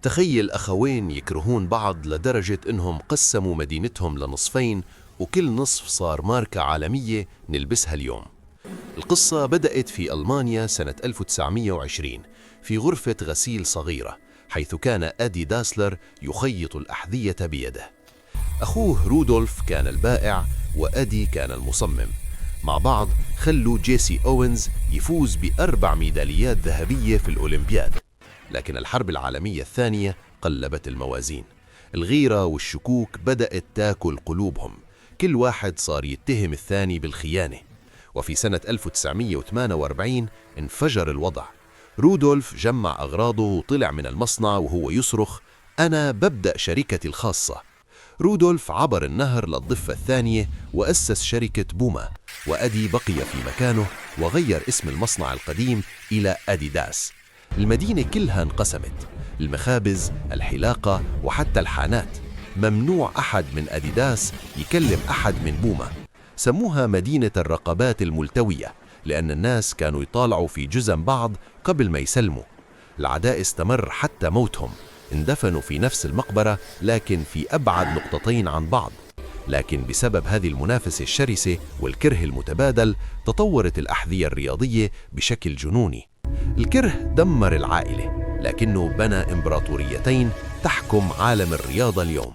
تخيل أخوين يكرهون بعض لدرجة إنهم قسموا مدينتهم لنصفين، وكل نصف صار ماركة عالمية نلبسها اليوم. القصة بدأت في ألمانيا سنة 1920 في غرفة غسيل صغيرة، حيث كان أدي داسلر يخيط الأحذية بيده. أخوه رودولف كان البائع وأدي كان المصمم. مع بعض خلوا جيسي أوينز يفوز ب4 ميداليات ذهبية في الأولمبياد. لكن الحرب العالمية الثانية قلبت الموازين. الغيرة والشكوك بدأت تاكل قلوبهم، كل واحد صار يتهم الثاني بالخيانة. وفي سنة 1948 انفجر الوضع. رودولف جمع أغراضه وطلع من المصنع وهو يصرخ: أنا ببدأ شركتي الخاصة. رودولف عبر النهر للضفة الثانية وأسس شركة بوما، وأدي بقي في مكانه وغير اسم المصنع القديم إلى أديداس. المدينة كلها انقسمت، المخابز، الحلاقة، وحتى الحانات. ممنوع أحد من أديداس يكلم أحد من بوما. سموها مدينة الرقبات الملتوية، لأن الناس كانوا يطالعوا في جزم بعض قبل ما يسلموا. العداء استمر حتى موتهم، اندفنوا في نفس المقبرة لكن في أبعد نقطتين عن بعض. لكن بسبب هذه المنافسة الشرسة والكره المتبادل تطورت الأحذية الرياضية بشكل جنوني. الكره دمر العائلة، لكنه بنى إمبراطوريتين تحكم عالم الرياضة اليوم.